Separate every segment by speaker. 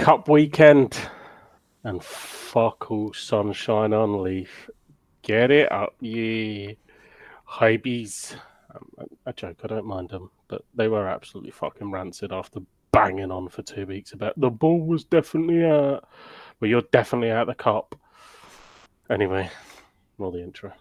Speaker 1: Cup weekend and fuck all sunshine on Leaf. Get it up, yeah. Hibees. I joke, I don't mind them, but they were absolutely fucking rancid after banging on for 2 weeks about the ball was definitely out. Well, you're definitely out the cup. Anyway, more the intro.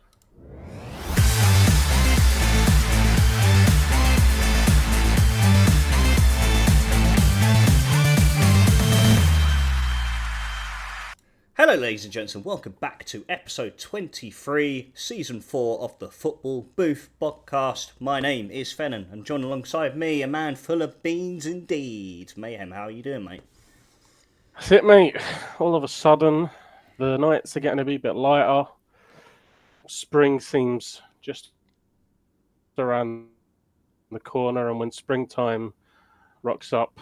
Speaker 2: Hello ladies and gents and welcome back to episode 23, season 4 of the Football Booth podcast. My name is Fennan and joined alongside me, a man full of beans indeed. Mayhem, how are you doing, mate?
Speaker 1: That's it, mate. All of a sudden, the nights are getting a wee bit lighter. Spring seems just around the corner, and when springtime rocks up,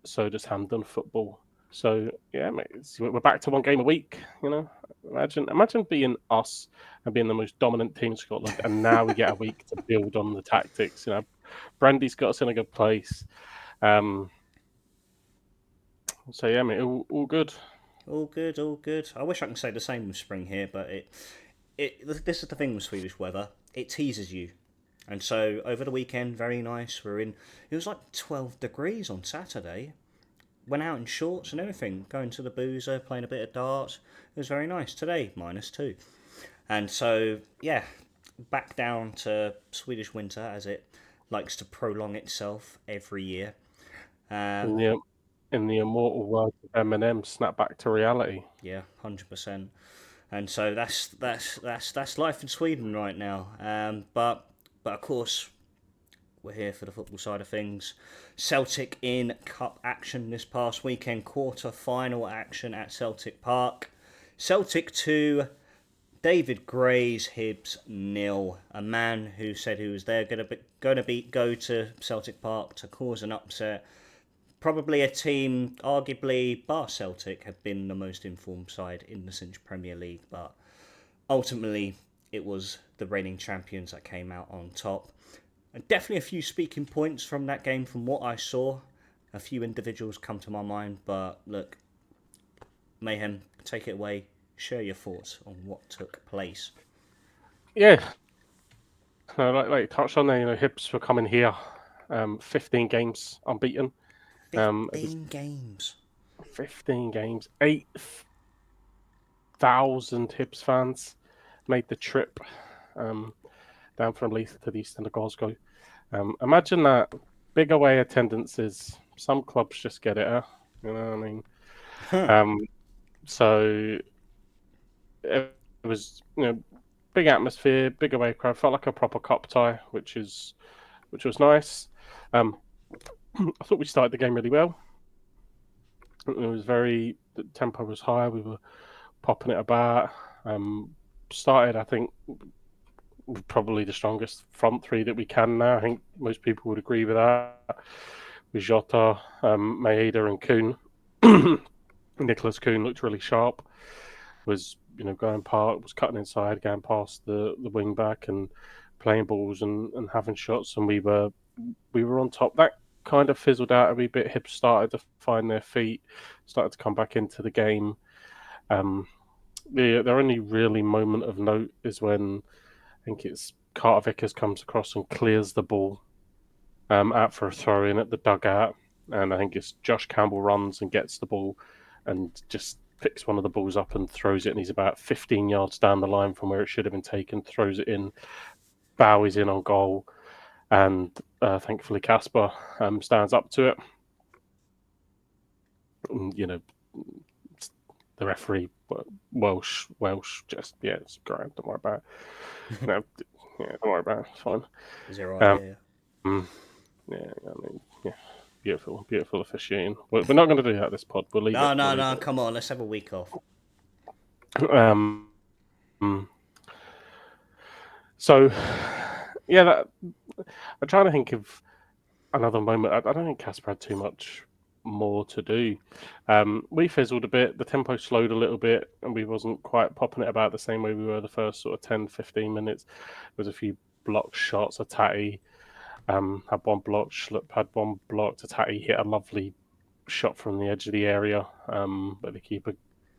Speaker 1: so does Hampden football. So yeah, mate, we're back to one game a week. You know, imagine being us and being the most dominant team in Scotland, and now we get a week to build on the tactics. You know, Brandy's got us in a good place. So yeah, mate, all good.
Speaker 2: All good, all good. I wish I could say the same with spring here, but this is the thing with Swedish weather. It teases you. And so over the weekend, very nice. It was like 12 degrees on Saturday. Went out in shorts and everything, going to the boozer, playing a bit of darts. It was very nice. Today, -2. And so, yeah, back down to Swedish winter as it likes to prolong itself every year.
Speaker 1: In the immortal world of Eminem, snap back to reality.
Speaker 2: Yeah, 100%. And so that's life in Sweden right now. But of course, we're here for the football side of things. Celtic in cup action this past weekend, quarter-final action at Celtic Park. Celtic 2, David Gray's Hibs 0. A man who said he was there go to Celtic Park to cause an upset. Probably a team, arguably, bar Celtic, have been the most informed side in the Cinch Premier League, but ultimately it was the reigning champions that came out on top. And definitely a few speaking points from that game from what I saw. A few individuals come to my mind, but look, Mayhem, take it away. Share your thoughts on what took place.
Speaker 1: Yeah. No, like touched on there, you know, Hibs were coming here. 15 games unbeaten.
Speaker 2: 15 games.
Speaker 1: 15 games. 8,000 Hibs fans made the trip down from Leith to the east end of Glasgow. Imagine that. Big away attendances. Some clubs just get it, you know what I mean? So it was, you know, big atmosphere, big away crowd. Felt like a proper cup tie, which was nice. I thought we started the game really well. It was the tempo was high. We were popping it about. Started, I think, probably the strongest front three that we can now. I think most people would agree with that. With Jota, Maeda and Kuhn. Nicholas Kuhn looked really sharp. Was going cutting inside, going past the wing back and playing balls and having shots, and we were on top. That kind of fizzled out a wee bit. Hibs started to find their feet, started to come back into the game. Their only really moment of note is when I think it's Carter Vickers comes across and clears the ball out for a throw in at the dugout, and I think it's Josh Campbell runs and gets the ball and just picks one of the balls up and throws it, and he's about 15 yards down the line from where it should have been taken, throws it in, Bowie's in on goal, and thankfully Casper stands up to it. And, the referee, Welsh, just, it's grand, don't worry about it. Don't worry about it, it's fine.
Speaker 2: Is it right?
Speaker 1: Beautiful officiating. We're not going to do that this pod. We'll leave it.
Speaker 2: No, come on, let's have a week off.
Speaker 1: So, yeah, I'm trying to think of another moment. I don't think Casper had too much more to do. We fizzled a bit. The tempo slowed a little bit, and we wasn't quite popping it about the same way we were the first sort of 10, 15 minutes. There was a few blocked shots. Tatty had one blocked. Schlupp had one blocked. Tatty hit a lovely shot from the edge of the area, but the keeper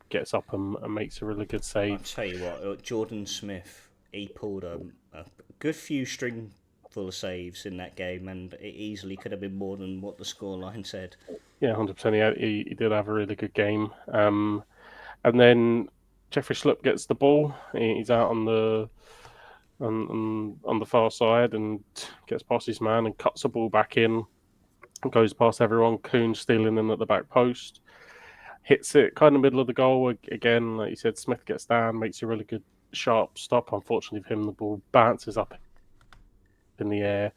Speaker 1: gets up and makes a really good
Speaker 2: I'll
Speaker 1: save.
Speaker 2: tell you what, Jordan Smith, he pulled a good few string full of saves in that game, and it easily could have been more than what the scoreline said.
Speaker 1: Yeah, 100%. He did have a really good game. And then Jeffrey Schlupp gets the ball. He's out on the far side and gets past his man and cuts the ball back in. Goes past everyone. Kuhn stealing in at the back post. Hits it kind of middle of the goal again. Like you said, Smith gets down, makes a really good sharp stop. Unfortunately for him, the ball bounces up in the air,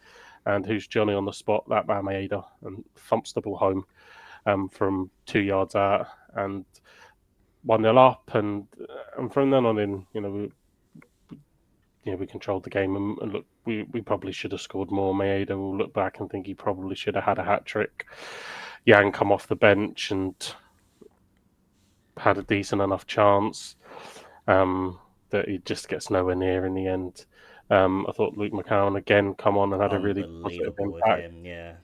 Speaker 1: and who's Johnny on the spot? That man Maeda, and thumps the ball home from 2 yards out, and 1-0 up. And from then on in, we controlled the game and look, we probably should have scored more. Maeda will look back and think he probably should have had a hat trick. Yang come off the bench and had a decent enough chance that he just gets nowhere near in the end. I thought Luke McCowan again come on and had a really positive
Speaker 2: Unbelievable
Speaker 1: impact.
Speaker 2: again, yeah.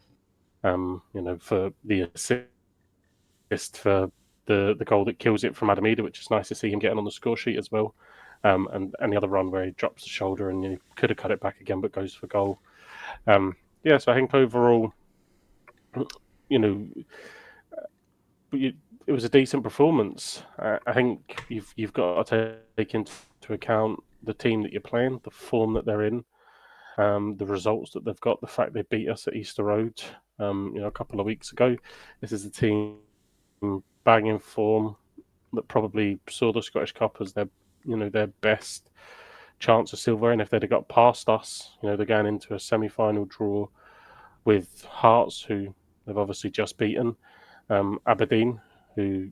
Speaker 1: For the assist for the goal that kills it from Adamida, which is nice to see him getting on the score sheet as well. And the other run where he drops the shoulder and he could have cut it back again, but goes for goal. So I think overall, it was a decent performance. I think you've got to take into account the team that you're playing, the form that they're in, the results that they've got, the fact they beat us at Easter Road, a couple of weeks ago. This is a team banging form that probably saw the Scottish Cup as their best chance of silver. And if they'd have got past us, they're going into a semi-final draw with Hearts, who they've obviously just beaten, Aberdeen, who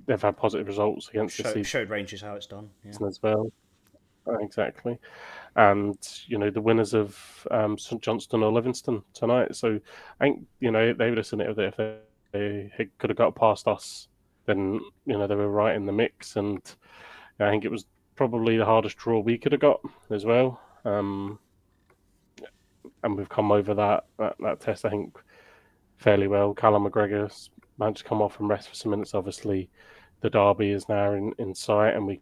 Speaker 1: they've had positive results against this season.
Speaker 2: Showed Rangers how it's done. Yeah.
Speaker 1: As well. Exactly. And, the winners of St Johnstone or Livingston tonight. So I think, they would have seen it if they could have got past us, then, they were right in the mix. And I think it was probably the hardest draw we could have got as well. And we've come over that test, I think, fairly well. Callum McGregor's managed to come off and rest for some minutes. Obviously, the derby is now in sight, and we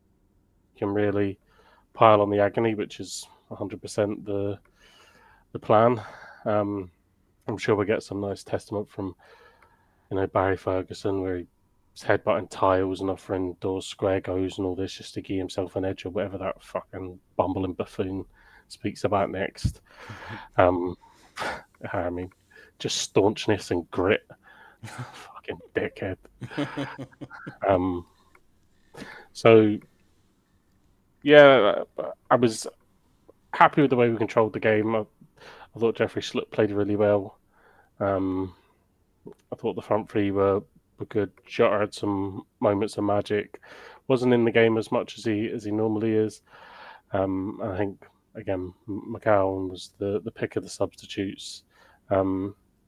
Speaker 1: can really pile on the agony, which is 100% the plan. I'm sure we'll get some nice testament from Barry Ferguson, where he's headbutting tiles and offering doors square goes and all this just to give himself an edge or whatever that fucking bumbling buffoon speaks about next. I mean, just staunchness and grit. Fucking dickhead. So yeah, I was happy with the way we controlled the game. I thought Jeffrey Schlupp played really well. I thought the front three were good. Jota had some moments of magic. Wasn't in the game as much as he normally is. I think again McCowan was the pick of the substitutes.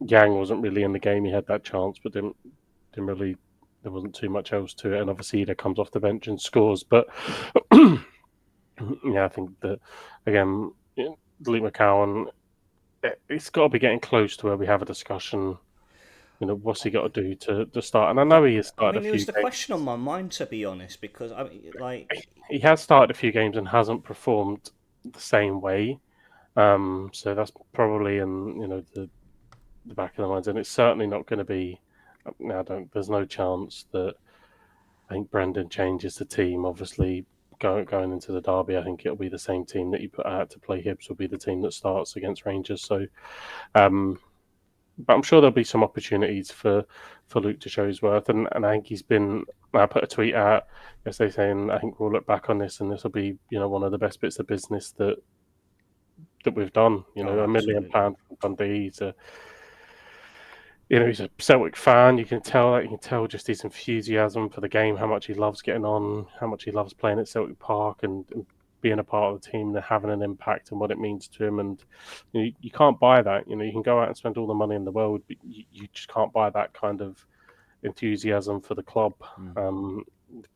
Speaker 1: Yang wasn't really in the game. He had that chance, but didn't really. There wasn't too much else to it. And obviously, Ida comes off the bench and scores. But yeah, I think that again, Luke McCowan, it's got to be getting close to where we have a discussion. What's he got to do to start? And I know he has started a few.
Speaker 2: It was the question on my mind, to be honest, because
Speaker 1: he has started a few games and hasn't performed the same way. So that's probably in the back of the minds, and it's certainly not going to be. There's no chance that I think Brendan changes the team. Obviously, going into the derby, I think it'll be the same team that you put out to play Hibs will be the team that starts against Rangers. So, but I'm sure there'll be some opportunities for Luke to show his worth, and I think he's been. I put a tweet out yesterday saying I think we'll look back on this, and this will be one of the best bits of business that we've done. £1 million from Dundee. He's a Celtic fan. You can tell just his enthusiasm for the game, how much he loves getting on, how much he loves playing at Celtic Park and being a part of the team and having an impact and what it means to him. And you can't buy that. You can go out and spend all the money in the world, but you just can't buy that kind of enthusiasm for the club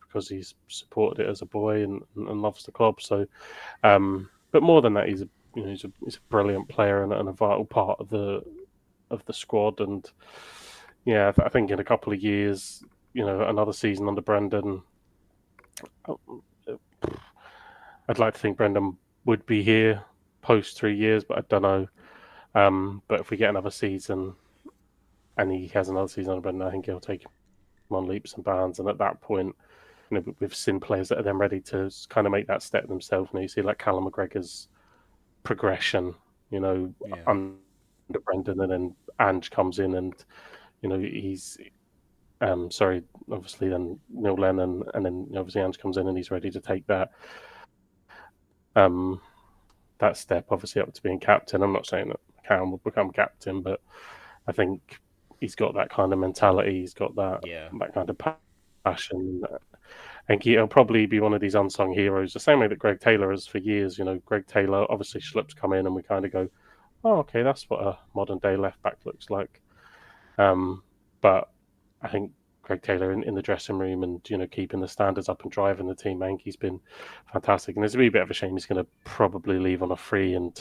Speaker 1: because he's supported it as a boy and loves the club. So, but more than that, he's a brilliant player and a vital part of the squad, and yeah, I think in a couple of years, another season under Brendan, I'd like to think Brendan would be here post 3 years, but I don't know. But if we get another season and he has another season under Brendan, I think he'll take him on leaps and bounds. And at that point, we've seen players that are then ready to kind of make that step themselves. You see, like Callum McGregor's progression, under Brendan, and then Ange comes in, and he's sorry, obviously then Neil Lennon, and then obviously Ange comes in and he's ready to take that step, obviously up to being captain. I'm not saying that Callum will become captain, but I think he's got that kind of mentality. He's got that kind of passion. I think he'll probably be one of these unsung heroes, the same way that Greg Taylor has for years. Greg Taylor, obviously Schlupp's come in and we kind of go, oh, okay, that's what a modern day left back looks like. But I think Greg Taylor in the dressing room and keeping the standards up and driving the team, I think he's been fantastic. And it's a wee bit of a shame he's going to probably leave on a free and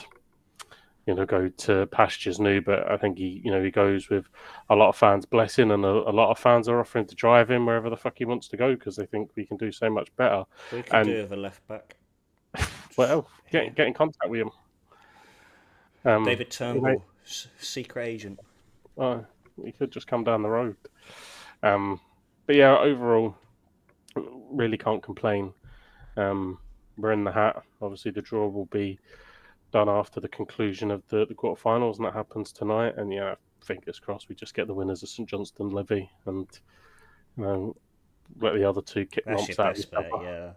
Speaker 1: go to pastures new. But I think he goes with a lot of fans blessing, and a lot of fans are offering to drive him wherever the fuck he wants to go because they think we can do so much better.
Speaker 2: We can do with a left back.
Speaker 1: Well, get in contact with him.
Speaker 2: David Turnbull, secret agent.
Speaker 1: He could just come down the road. But yeah, overall, really can't complain. We're in the hat. Obviously, the draw will be done after the conclusion of the quarterfinals, and that happens tonight. And yeah, fingers crossed, we just get the winners of St Johnstone Levy, and let the other two kick lumps out.
Speaker 2: Yeah.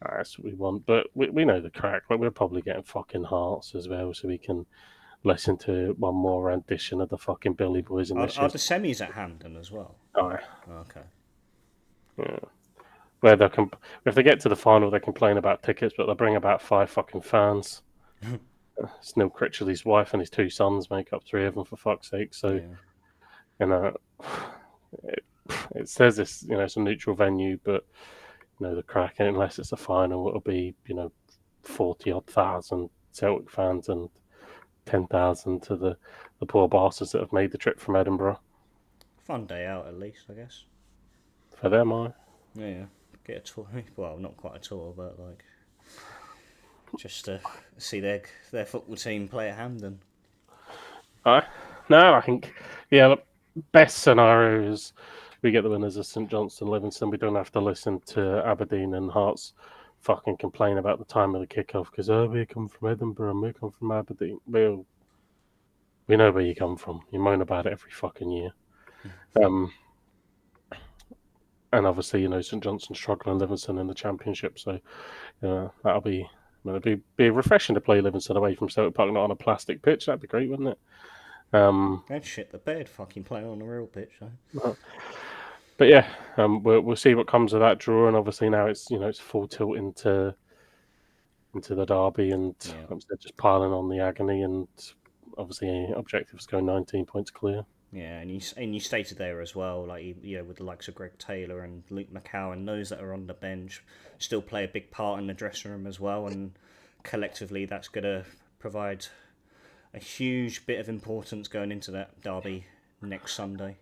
Speaker 1: That's what we want. But we know the crack. Like, we're probably getting fucking Hearts as well, so we can listen to one more rendition of the fucking Billy Boys.
Speaker 2: Are the semis at Hampden as well?
Speaker 1: Oh,
Speaker 2: okay.
Speaker 1: Yeah. Where if they get to the final, they complain about tickets, but they'll bring about 5 fucking fans. It's Neil Critchley's wife and his 2 sons make up 3 of them, for fuck's sake. So, it says it's it's a neutral venue, but the crack, unless it's a final, it'll be 40 odd thousand Celtic fans and 10,000 to the poor bastards that have made the trip from Edinburgh.
Speaker 2: Fun day out, at least, I guess.
Speaker 1: For them,
Speaker 2: yeah, get a tour. Well, not quite a tour, but like just to see their football team play at Hampden.
Speaker 1: No, I think best scenario is we get the winners of St Johnstone Livingston. We don't have to listen to Aberdeen and Hearts fucking complain about the time of the kickoff because we come from Edinburgh and we come from Aberdeen. We know where you come from. You moan about it every fucking year. And obviously, St Johnstone struggling, Livingston in the Championship, so that'll be refreshing to play Livingston away from Celtic Park, not on a plastic pitch. That'd be great, wouldn't it?
Speaker 2: They'd shit the bed fucking playing on a real pitch,
Speaker 1: though. But yeah, we'll see what comes of that draw, and obviously now it's it's full tilt into the derby, and they're just piling on the agony, and obviously objectives go 19 points clear.
Speaker 2: Yeah, and you stated there as well, like with the likes of Greg Taylor and Luke McCowan, those that are on the bench still play a big part in the dressing room as well, and collectively that's going to provide a huge bit of importance going into that derby next Sunday.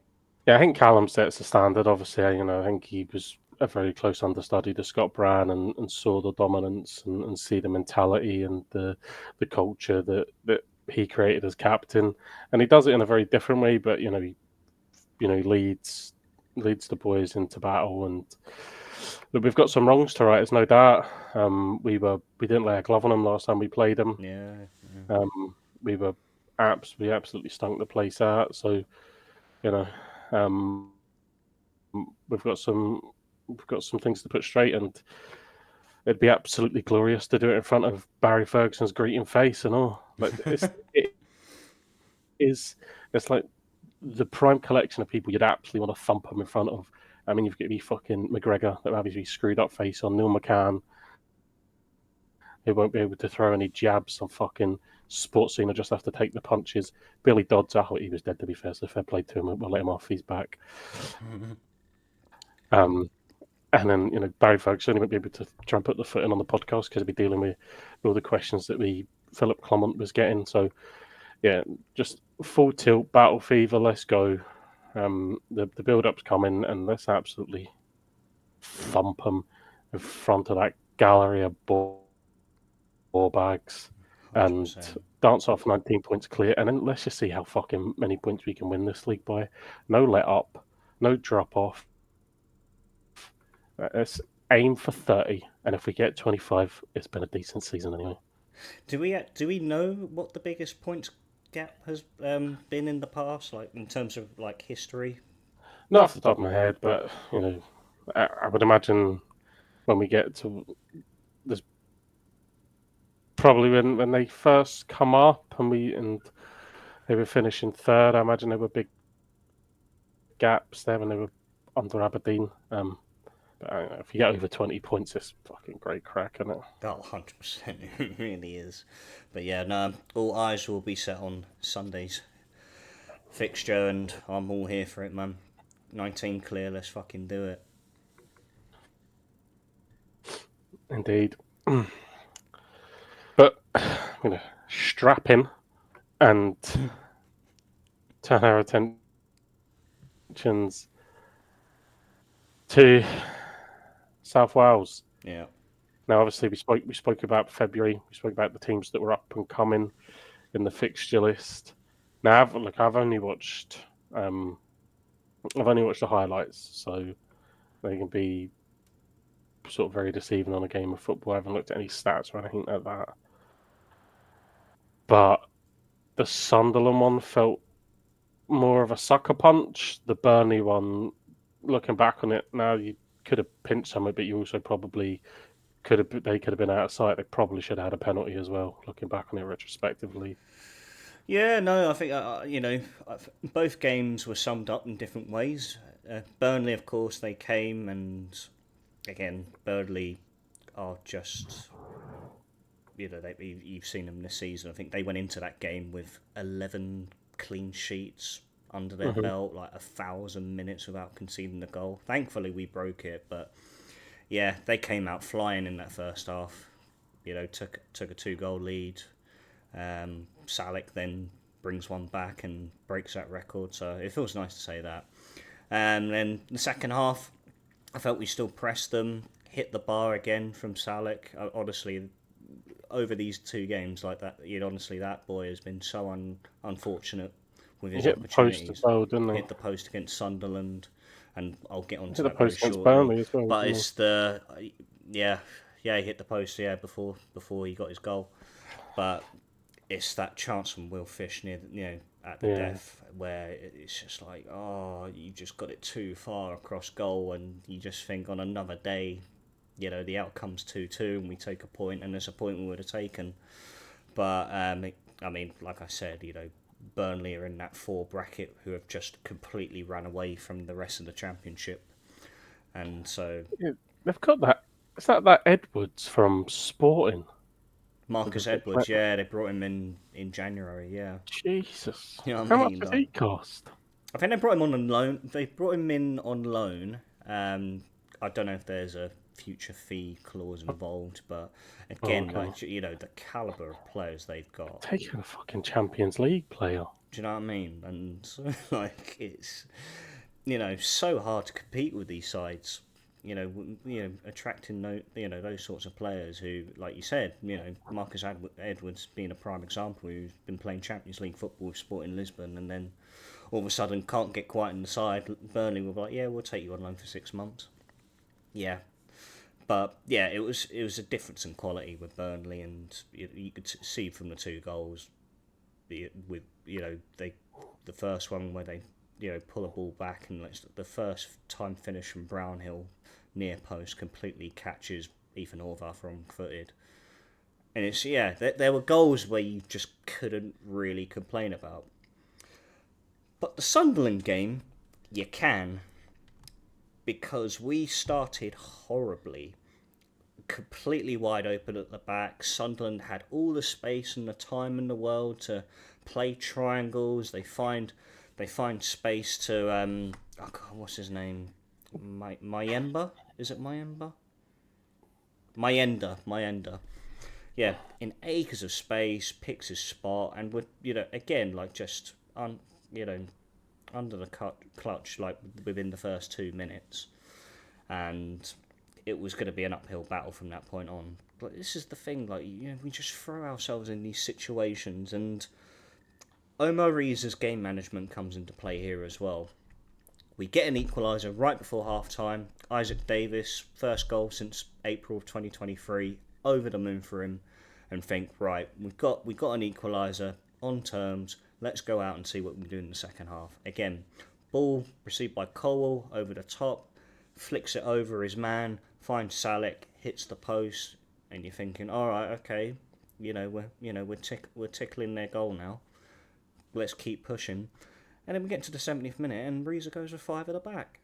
Speaker 1: Yeah, I think Callum sets the standard. Obviously, I think he was a very close understudy to Scott Brown and saw the dominance and see the mentality and the culture that he created as captain, and he does it in a very different way. But he leads the boys into battle, and we've got some wrongs to right. There's no doubt. We didn't lay a glove on them last time we played them.
Speaker 2: Yeah.
Speaker 1: We absolutely stunk the place out. So we've got some things to put straight, and it'd be absolutely glorious to do it in front of Barry Ferguson's greeting face and all. Like it's like the prime collection of people you'd absolutely want to thump them in front of. I mean, you've got me fucking McGregor that will have his screwed up face on, Neil McCann, who won't be able to throw any jabs on fucking sports scene. I just have to take the punches. Billy Dodds, I thought he was dead, to be fair, so fair play to him. We'll let him off. He's back. And then, Barry Ferguson won't be able to try and put the foot in on the podcast because he'll be dealing with all the questions that Philip Clermont was getting. So, yeah, just full tilt, battle fever, let's go. The build-up's coming, and let's absolutely thump them in front of that gallery of ball bags and
Speaker 2: 100%.
Speaker 1: dance off 19 points clear. And then let's just see how fucking many points we can win this league by. No let up, no drop off. Let's aim for 30, and if we get 25, it's been a decent season anyway.
Speaker 2: Do we know what the biggest points gap has been in the past, like in terms of like history?
Speaker 1: Not off the top of my head, but I would imagine when we get to this, probably when they first come up and they were finishing third. I imagine there were big gaps there when they were under Aberdeen. But if you get over 20 points, it's fucking great crack, isn't it?
Speaker 2: Oh, 100%. It really is. But yeah, no, all eyes will be set on Sunday's fixture, and I'm all here for it, man. 19 clear, let's fucking do it.
Speaker 1: Indeed. But I'm going to strap in and turn our attentions to South Wales.
Speaker 2: Yeah.
Speaker 1: Now, obviously, we spoke about February. We spoke about the teams that were up and coming in the fixture list. Now, I've only watched the highlights, so they can be sort of very deceiving on a game of football. I haven't looked at any stats or anything like that. But the Sunderland one felt more of a sucker punch. The Burnley one, looking back on it now, you could have pinched some, but you also probably could have. They could have been out of sight. They probably should have had a penalty as well. Looking back on it retrospectively.
Speaker 2: Yeah, no, I think, both games were summed up in different ways. Burnley, of course, they came, and again, Burnley are just, you've seen them this season. I think they went into that game with 11 clean sheets under their belt, like 1,000 minutes without conceding a goal. Thankfully, we broke it, but yeah, they came out flying in that first half. Took a 2-goal lead. Celtic then brings one back and breaks that record, so it feels nice to say that. And then the second half, I felt we still pressed them, hit the bar again from Celtic. Honestly, over these 2 games like that, that boy has been so unfortunate with his opportunities.
Speaker 1: Hit the post as well, didn't he?
Speaker 2: Hit the post against Sunderland, and I'll get onto
Speaker 1: Hit the
Speaker 2: that very
Speaker 1: post against
Speaker 2: shortly.
Speaker 1: Burnley as well.
Speaker 2: But it's he hit the post before he got his goal, but it's that chance from Will Fish at the death where it's just like, oh, you just got it too far across goal, and you just think on another day, the outcome's 2-2 and we take a point, and there's a point we would have taken. But like I said, Burnley are in that 4 bracket who have just completely run away from the rest of the championship, and so
Speaker 1: they've got that. Is that Edwards from Sporting?
Speaker 2: Marcus Edwards, yeah, they brought him in January, yeah.
Speaker 1: Jesus.
Speaker 2: You know what
Speaker 1: How
Speaker 2: I mean?
Speaker 1: much does he cost?
Speaker 2: I think they brought him on loan. They brought him in on loan. I don't know if there's a future fee clause involved, but again, the caliber of players they've got.
Speaker 1: Taking a fucking Champions League player.
Speaker 2: Do you know what I mean? And it's so hard to compete with these sides. Attracting those sorts of players who, like you said, Marcus Edwards being a prime example, who's been playing Champions League football with Sporting Lisbon, and then all of a sudden can't get quite in the side. Burnley were like, yeah, we'll take you on loan for 6 months. Yeah, but yeah, it was a difference in quality with Burnley, and you could see from the 2 goals, the first one where they pull a ball back, and the first time finish from Brownhill near post completely catches Ethan Horvath wrong-footed. And it's, there were goals where you just couldn't really complain about. But the Sunderland game, you can, because we started horribly, completely wide open at the back. Sunderland had all the space and the time in the world to play triangles. They find space to what's his name? Mayemba? Is it Mayemba? Mayenda. Yeah, in acres of space, picks his spot, and would again clutch like within the first 2 minutes, and it was going to be an uphill battle from that point on. But this is the thing, like, we just throw ourselves in these situations, and Omer Riza's game management comes into play here as well. We get an equaliser right before half time. Isaac Davis, first goal since April of 2023, over the moon for him, and think, right, we've got an equaliser on terms. Let's go out and see what we do in the second half. Again, ball received by Colwell over the top, flicks it over his man, finds Salek, hits the post, and you're thinking, all right, okay, we're tickling their goal now. Let's keep pushing. And then we get to the 70th minute and Riza goes with 5 at the back.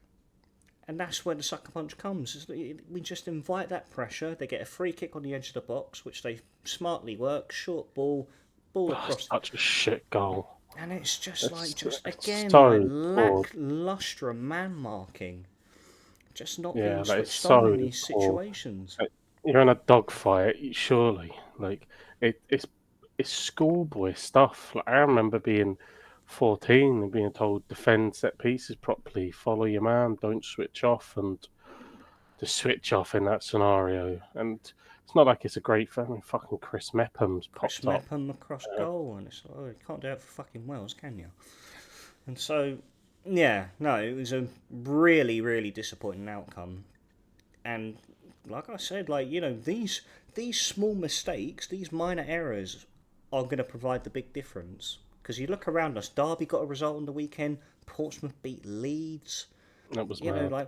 Speaker 2: And that's where the sucker punch comes. We just invite that pressure. They get a free kick on the edge of the box, which they smartly work. Short ball across.
Speaker 1: Such a shit goal.
Speaker 2: And it's just again,
Speaker 1: so
Speaker 2: lacklustre man marking. Just not being switched on in these situations.
Speaker 1: You're in a dogfight, surely. Like it's schoolboy stuff. Like, I remember being 14 and being told defend set pieces properly, follow your man, don't switch off, and to switch off in that scenario. And it's not like it's a great thing. Fucking Chris Mepham's popped up.
Speaker 2: Chris Mepham across goal, and it's you can't do that for fucking Wales, can you? And so, yeah, no, it was a really, really disappointing outcome. And like I said, these small mistakes, these minor errors, are going to provide the big difference. Because you look around us, Derby got a result on the weekend, Portsmouth beat Leeds.
Speaker 1: That was mad.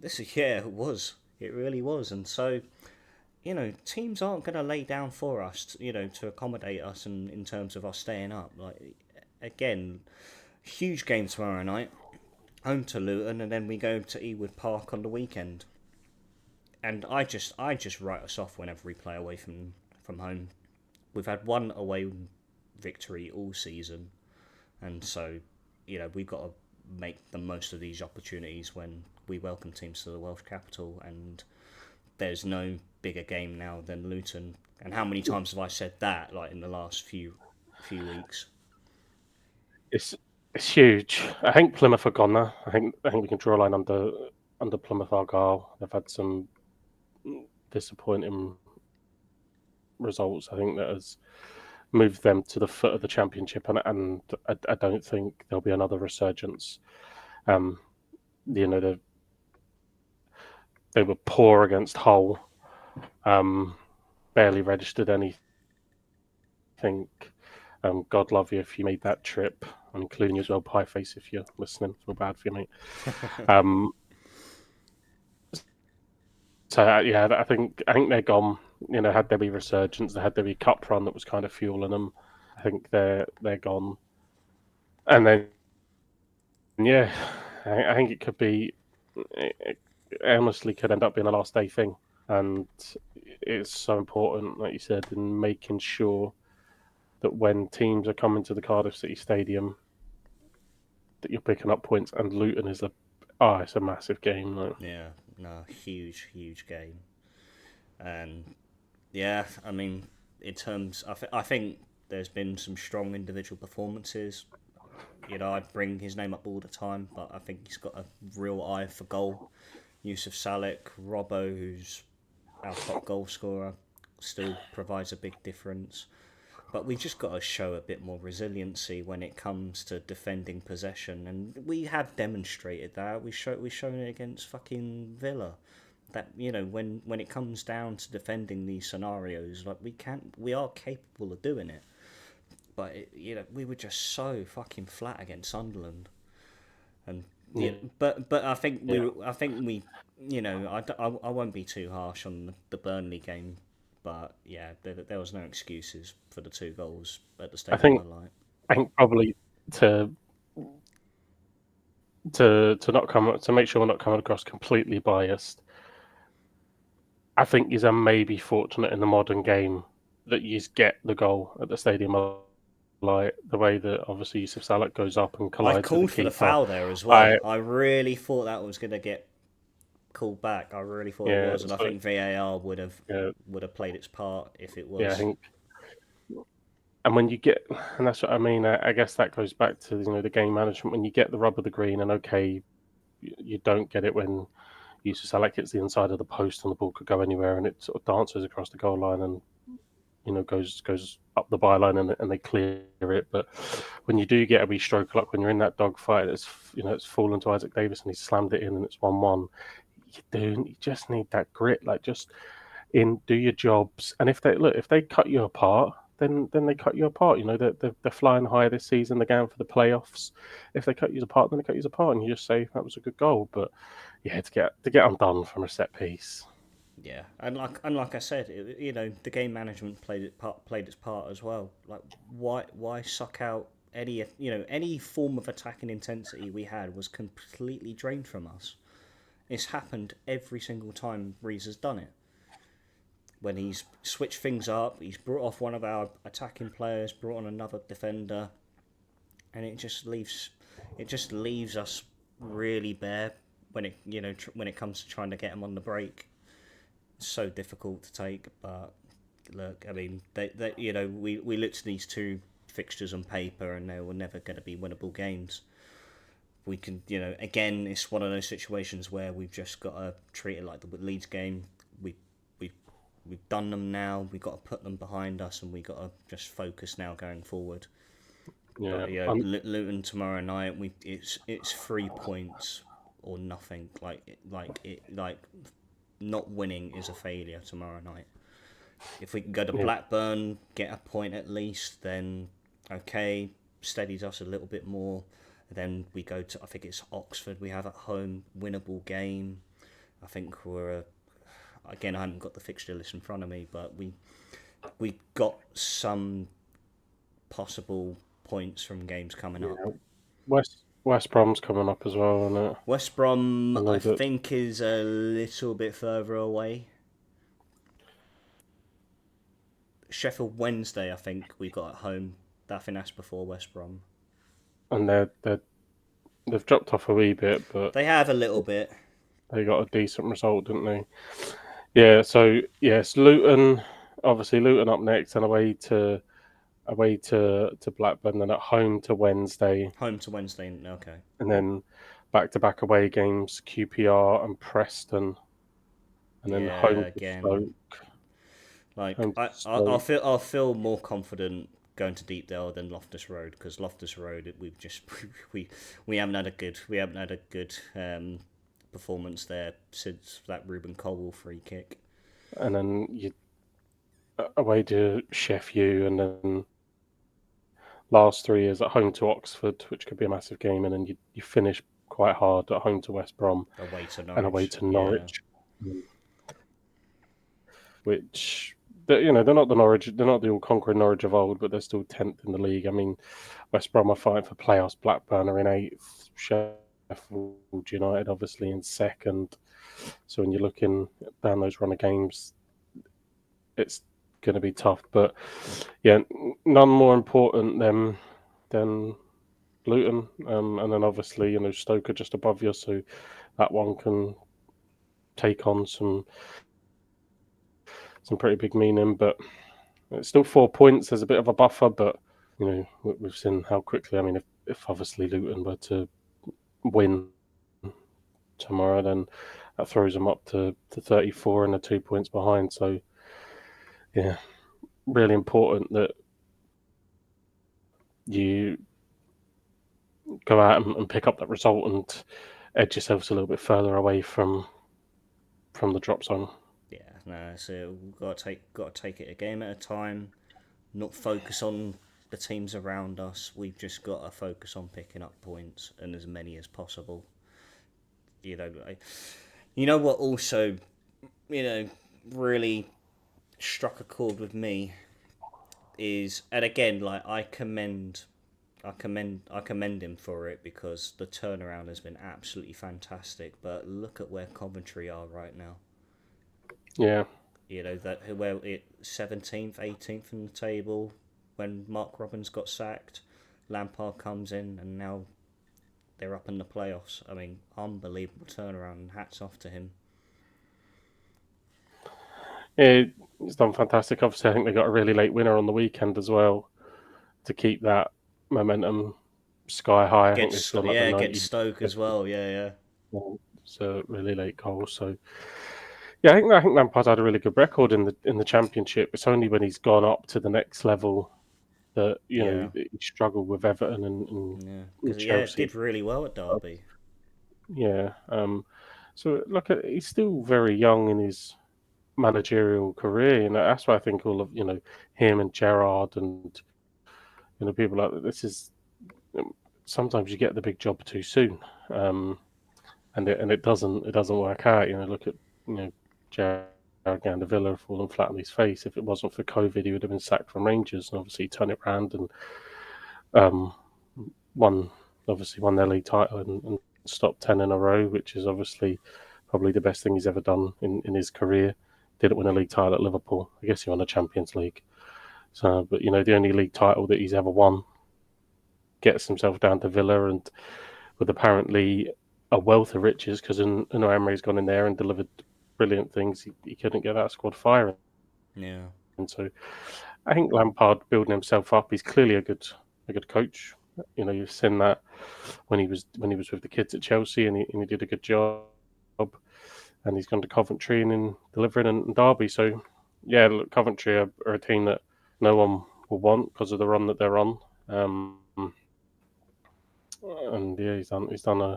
Speaker 2: It was. It really was. And so, teams aren't going to lay down for us, to accommodate us in terms of us staying up. Again, huge game tomorrow night, home to Luton, and then we go to Ewood Park on the weekend. And I just write us off whenever we play away from home. We've had one away victory all season, and so we've got to make the most of these opportunities when we welcome teams to the Welsh capital, and there's no bigger game now than Luton. And how many times have I said that, in the last few weeks?
Speaker 1: It's huge. I think Plymouth are gone now. I think we can draw a line under Plymouth Argyle. They've had some disappointing results. I think that has moved them to the foot of the Championship, and I don't think there'll be another resurgence. They were poor against Hull, barely registered anything. God love you if you made that trip, including you as well, Pieface, if you're listening. Feel bad for you, mate. I think they're gone. Had there be resurgence, had there be cup run that was kind of fueling them, I think they're gone. And then, I think it could be. It honestly could end up being a last day thing, and it's so important, like you said, in making sure that when teams are coming to the Cardiff City Stadium, that you're picking up points. And Luton is it's a massive game.
Speaker 2: Yeah, no, huge game. And yeah, I mean, in terms, I think there's been some strong individual performances. I'd bring his name up all the time, but I think he's got a real eye for goal. Yusuf Salek, Robbo, who's our top goal scorer, still provides a big difference. But we just got to show a bit more resiliency when it comes to defending possession, and we have demonstrated that. We've shown it against fucking Villa. That when it comes down to defending these scenarios, we are capable of doing it. But we were just so fucking flat against Sunderland, and but I think we I won't be too harsh on the Burnley game. But yeah, there was no excuses for the 2 goals at the Stadium of Light.
Speaker 1: I think probably to not come to make sure we're not coming across completely biased. I think you are maybe fortunate in the modern game that you get the goal at the Stadium of Light. The way that obviously Yusuf Salek goes up and collides.
Speaker 2: I called for the foul there as well. I really thought that was going to get called back. I really thought it was, and I think VAR would have played its part if it was.
Speaker 1: Yeah, and when you get, and that's what I mean. I guess that goes back to the game management. When you get the rub of the green, and okay, you don't get it when you used to say like it's the inside of the post and the ball could go anywhere, and it sort of dances across the goal line and goes up the byline and they clear it. But when you do get a wee stroke of luck, when you're in that dogfight, it's fallen to Isaac Davis and he slammed it in and it's 1-1. You just need that grit, like just do your jobs. And if they cut you apart, then they cut you apart. They're flying high this season. They're going for the playoffs. If they cut you apart, then they cut you apart, and you just say that was a good goal. But yeah, to get undone from a set piece.
Speaker 2: Yeah, and like I said, the game management played its part as well. Like, why suck out any form of attacking intensity we had was completely drained from us. It's happened every single time Riza's done it. When he's switched things up, he's brought off one of our attacking players, brought on another defender, and it just leaves us really bare when it comes to trying to get him on the break. So difficult to take, but look, I mean, we looked at these two fixtures on paper, and they were never going to be winnable games. We can, again, it's one of those situations where we've just got to treat it like the Leeds game. We've done them now. We've got to put them behind us, and we've got to just focus now going forward.
Speaker 1: Yeah,
Speaker 2: but, Luton tomorrow night. It's 3 points or nothing. Like not winning is a failure tomorrow night. If we can go to Blackburn, get a point at least, then okay, steadies us a little bit more. Then we go to, I think it's Oxford we have at home, winnable game. I think again, I haven't got the fixture list in front of me, but we got some possible points from games coming up.
Speaker 1: West Brom's coming up as well, isn't it?
Speaker 2: West Brom, I think, is a little bit further away. Sheffield Wednesday, I think we got at home. I think that's before West Brom.
Speaker 1: And they've dropped off a wee bit, but
Speaker 2: they have a little bit.
Speaker 1: They got a decent result, didn't they? Yeah. So yes, Luton. Obviously, Luton up next, and away to Blackburn, then at home to Wednesday.
Speaker 2: Okay.
Speaker 1: And then back-to-back away games, QPR and Preston, and then home
Speaker 2: again.
Speaker 1: to
Speaker 2: Stoke. I'll feel more confident going to Deepdale than Loftus Road, because Loftus Road we haven't had a good performance there since that Ruben Colwill free kick.
Speaker 1: And then you away to Sheffield, and then last 3 years at home to Oxford, which could be a massive game, and then you finish quite hard at home to West Brom,
Speaker 2: away to Norwich,
Speaker 1: and away to Norwich, which they're not the all-conquering Norwich of old, but they're still 10th in the league. I mean, West Brom are fighting for playoffs. Blackburn are in 8th. Sheffield United obviously in 2nd. So when you're looking down those run of games, it's going to be tough. But yeah, none more important than Luton, and then obviously Stoke are just above you, so that one can take on some pretty big meaning. But it's still 4 points. There's a bit of a buffer, but we've seen how quickly. I mean, if obviously Luton were to win tomorrow, then that throws them up to 34 and they're 2 points behind. So yeah, really important that you go out and pick up that result and edge yourselves a little bit further away from the drop zone.
Speaker 2: Yeah, no, so we've got to take it a game at a time, not focus on the teams around us. We've just got to focus on picking up points, and as many as possible. What also, really struck a chord with me is, and again, like I commend him for it, because the turnaround has been absolutely fantastic. But look at where Coventry are right now.
Speaker 1: Yeah.
Speaker 2: Where it 17th, 18th in the table when Mark Robins got sacked. Lampard comes in, and now they're up in the playoffs. I mean, unbelievable turnaround, and hats off to him.
Speaker 1: Yeah, he's done fantastic. Obviously, I think they got a really late winner on the weekend as well. to keep that momentum sky high. I think they scored like the 90th.
Speaker 2: Against Stoke as well. Yeah.
Speaker 1: It's a really late goal. So yeah, I think Lampard had a really good record in the Championship. It's only when he's gone up to the next level that
Speaker 2: Yeah.
Speaker 1: he struggled with Everton and
Speaker 2: Yeah. Because
Speaker 1: Chelsea.
Speaker 2: did really well at Derby.
Speaker 1: Yeah. So look, he's still very young in his managerial career, and that's why I think all of him and Gerrard and people like this is sometimes you get the big job too soon, and it doesn't work out. Look at Gerrard going to Villa, falling flat on his face. If it wasn't for COVID, he would have been sacked from Rangers, and obviously turn it around and um, won their league title and stopped 10 in a row, which is obviously probably the best thing he's ever done in his career. Didn't win a league title at Liverpool. I guess he won a Champions League. So, but the only league title that he's ever won, gets himself down to Villa, and with apparently a wealth of riches, because Unai Emery's gone in there and delivered brilliant things. He couldn't get that squad firing.
Speaker 2: Yeah.
Speaker 1: And so I think Lampard building himself up. He's clearly a good coach. You've seen that when he was with the kids at Chelsea, and he did a good job. And he's gone to Coventry and in delivering in Derby. So yeah, look, Coventry are a team that no one will want because of the run that they're on. And yeah, he's done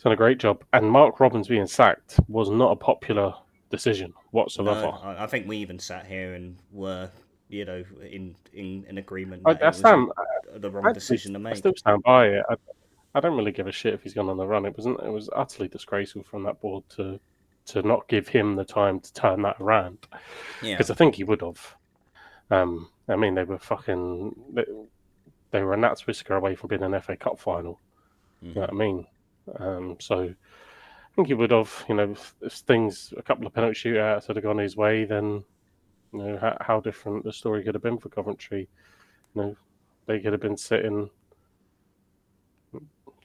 Speaker 1: a great job. And Mark Robins being sacked was not a popular decision whatsoever.
Speaker 2: No, I think we even sat here and were, in agreement
Speaker 1: I
Speaker 2: that it
Speaker 1: stand.
Speaker 2: was the wrong decision to
Speaker 1: I
Speaker 2: make.
Speaker 1: still stand by it. I don't really give a shit if he's gone on the run. It was utterly disgraceful from that board to not give him the time to turn that around.
Speaker 2: Yeah.
Speaker 1: Because I think he would have. I mean, they were they were a gnat's whisker away from being an FA Cup final. You know what I mean? So I think he would have. If a couple of penalty shootouts had gone his way, then how different the story could have been for Coventry. They could have been sitting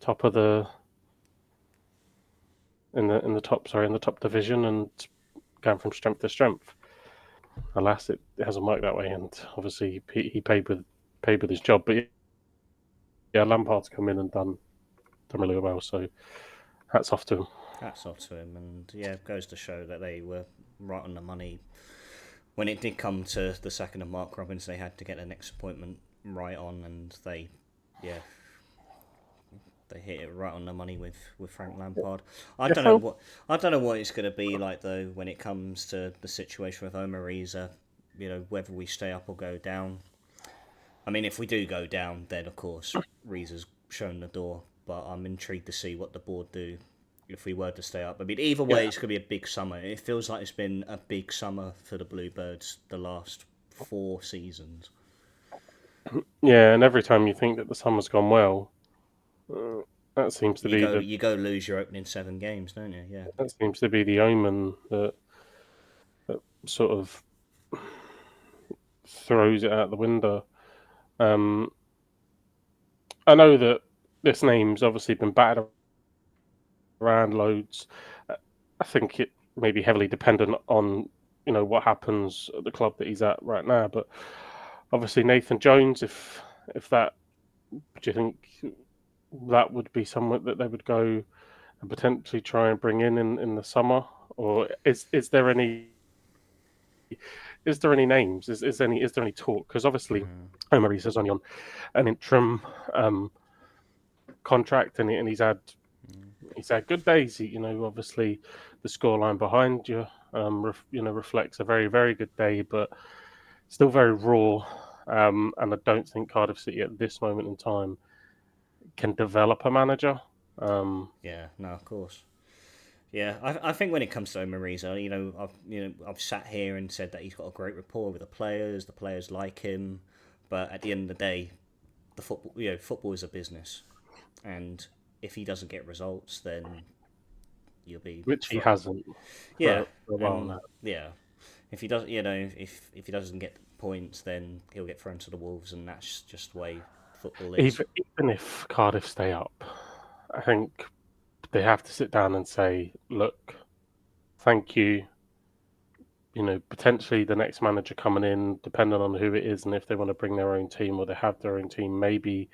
Speaker 1: top of in the top division and going from strength to strength. Alas, it hasn't worked that way, and obviously he paid with his job. But yeah, Lampard's come in and done really well. So hats off to him.
Speaker 2: Hats off to him, and yeah, it goes to show that they were right on the money. When it did come to the second of Mark Robins, they had to get the next appointment right on, and they hit it right on the money with Frank Lampard. I don't know what it's going to be like though when it comes to the situation with Omer Riza. Whether we stay up or go down. I mean, if we do go down, then of course Riza's shown the door. But I'm intrigued to see what the board do if we were to stay up. I mean, either way, it's going to be a big summer. It feels like it's been a big summer for the Bluebirds the last 4 seasons.
Speaker 1: Yeah, and every time you think that the summer's gone well, that seems to
Speaker 2: you go lose your opening 7 games, don't you? Yeah,
Speaker 1: that seems to be the omen that sort of throws it out the window. I know that this name's obviously been battered around loads. I think it may be heavily dependent on what happens at the club that he's at right now. But obviously Nathan Jones, if that, do you think that would be someone that they would go and potentially try and bring in the summer, or is there any names? Is there any talk? Because obviously Omer Riza's only on an interim contract, and he's had good days. Obviously the scoreline behind you, reflects a very, very good day, but still very raw. And I don't think Cardiff City at this moment in time can develop a manager.
Speaker 2: Yeah, no, of course. Yeah, I think when it comes to Omer Riza, I've sat here and said that he's got a great rapport with the players like him, but at the end of the day, football is a business, and if he doesn't get results, then you'll be
Speaker 1: He hasn't.
Speaker 2: Yeah,
Speaker 1: for a while now.
Speaker 2: Yeah. If he does, if he doesn't get points, then he'll get thrown to the wolves, and that's just the way football is.
Speaker 1: Even if Cardiff stay up, I think they have to sit down and say, "Look, thank you. potentially the next manager coming in, depending on who it is and if they want to bring their own team or they have their own team, maybe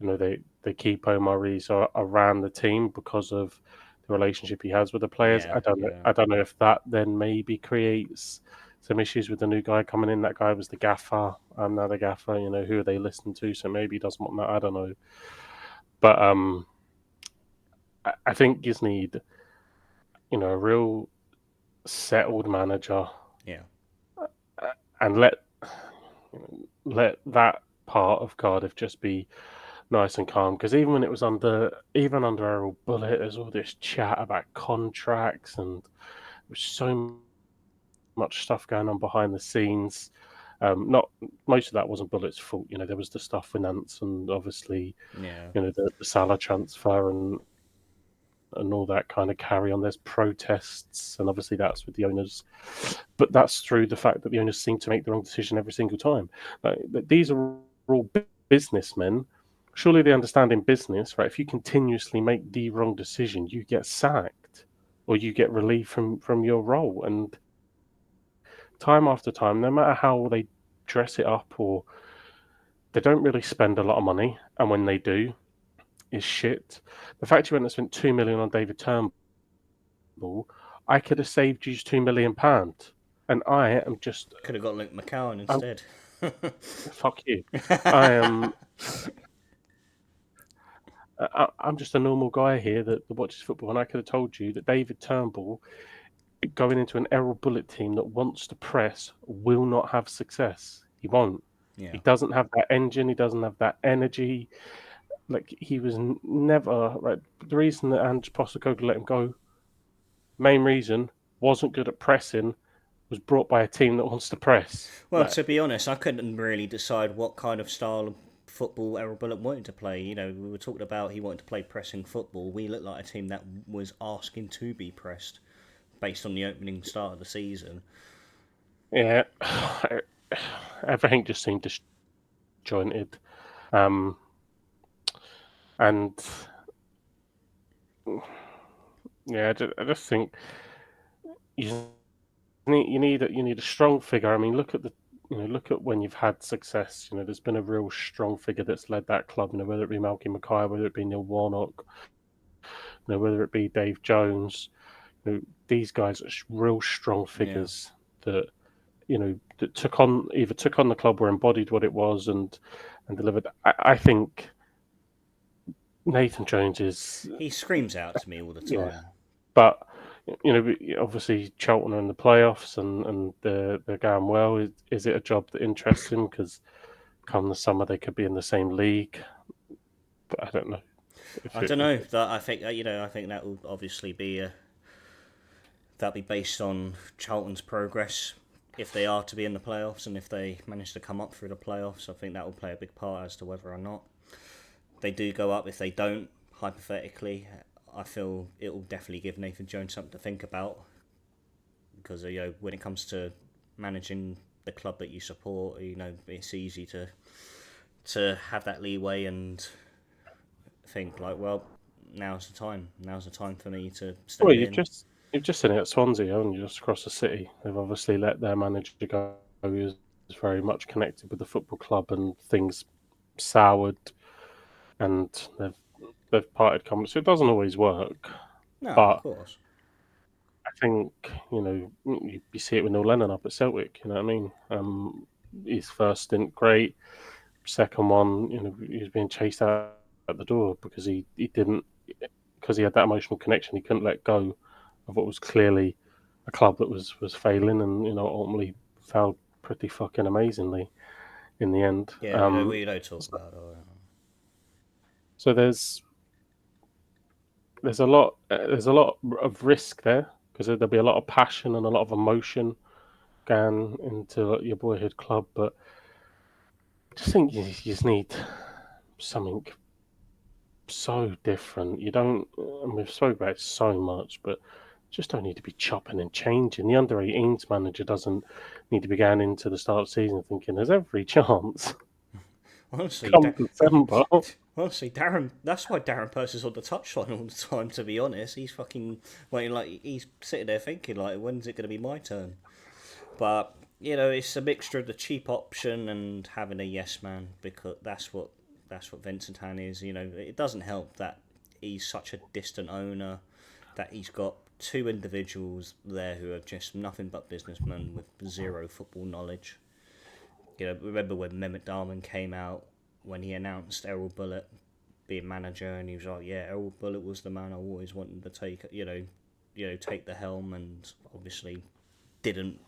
Speaker 1: they keep Omer Riza around the team because of the relationship he has with the players.
Speaker 2: Yeah,
Speaker 1: I don't know.
Speaker 2: yeah.
Speaker 1: I don't know if that then maybe creates some issues with the new guy coming in. That guy was the gaffer. I'm now the gaffer. Who are they listening to? So maybe he doesn't want that. I don't know. But I think you need a real settled manager
Speaker 2: Yeah.
Speaker 1: and let that part of Cardiff just be nice and calm. Because even when it was under Errol Bullitt, there's all this chat about contracts and there's so much stuff going on behind the scenes. Not most of that wasn't Bullitt's fault. There was the stuff with Nance and obviously
Speaker 2: Yeah.
Speaker 1: the Salah transfer and all that kind of carry on. There's protests, and obviously that's with the owners, but that's through the fact that the owners seem to make the wrong decision every single time. These are all businessmen. Surely they understand in business, right? If you continuously make the wrong decision, you get sacked or you get relieved from your role. And time after time, no matter how they dress it up or they don't really spend a lot of money, and when they do, is shit. The fact you went and spent 2 million on David Turnbull, I could have saved you £2 million, and I am just
Speaker 2: Could have got Luke McCowan
Speaker 1: I'm,
Speaker 2: instead.
Speaker 1: fuck you. I am I'm just a normal guy here that watches football, and I could have told you that David Turnbull going into an Errol Bullitt team that wants to press will not have success. He won't.
Speaker 2: Yeah.
Speaker 1: He doesn't have that engine. He doesn't have that energy. Like he was never right. The reason that Ange Postecoglou let him go, main reason, wasn't good at pressing, was brought by a team that wants to press.
Speaker 2: Well, to be honest, I couldn't really decide what kind of style of football Errol Bullitt wanted to play. We were talking about he wanted to play pressing football. We looked like a team that was asking to be pressed based on the opening start of the season.
Speaker 1: Yeah, everything just seemed disjointed, and yeah, I just think you you need a strong figure. I mean, look at when you've had success. There's been a real strong figure that's led that club. Whether it be Malky Mackay, whether it be Neil Warnock, whether it be Dave Jones. These guys are real strong
Speaker 2: Yeah.
Speaker 1: figures that that took on the club or embodied what it was and delivered. I think Nathan Jones is
Speaker 2: He screams out to me all the
Speaker 1: yeah,
Speaker 2: time.
Speaker 1: but obviously Charlton are in the playoffs and they're going well. Is it a job that interests him? Because come the summer they could be in the same league, but I don't know.
Speaker 2: I don't know. That I think I think that will obviously be that'll be based on Charlton's progress. If they are to be in the playoffs and if they manage to come up through the playoffs, I think that will play a big part as to whether or not they do go up. If they don't, hypothetically, I feel it will definitely give Nathan Jones something to think about because when it comes to managing the club that you support, it's easy to have that leeway and think like, well, now's the time. Now's the time for me to step
Speaker 1: Well,
Speaker 2: in.
Speaker 1: you've just seen it at Swansea, haven't you? Just across the city, they've obviously let their manager go. Who is very much connected with the football club, and things soured, and they've parted company. So it doesn't always work,
Speaker 2: No, of
Speaker 1: but
Speaker 2: course.
Speaker 1: I think you see it with Neil Lennon up at Celtic. You know what I mean? His first stint great, second one, he was being chased out at the door because he didn't because he had that emotional connection. He couldn't let go of what was clearly a club that was failing, and ultimately failed pretty fucking amazingly in the end.
Speaker 2: Yeah, we don't talk about it.
Speaker 1: So there's a lot of risk there because there'll be a lot of passion and a lot of emotion going into your boyhood club, but I just think you just need something so different. You don't, and we've spoken about it so much, but just don't need to be chopping and changing. The under 18s manager doesn't need to be going into the start of the season thinking there's every chance
Speaker 2: Honestly,
Speaker 1: come December.
Speaker 2: honestly, Darren. That's why Darren Purse is on the touchline all the time. To be honest, he's fucking waiting like he's sitting there thinking like, when's it going to be my turn? But it's a mixture of the cheap option and having a yes man, because that's what Vincent Han is. It doesn't help that he's such a distant owner, that he's got two individuals there who are just nothing but businessmen with zero football knowledge. Remember when Mehmet Darman came out when he announced Errol Bullitt being manager, and he was like, "Yeah, Errol Bullitt was the man I always wanted to take, take the helm," and obviously didn't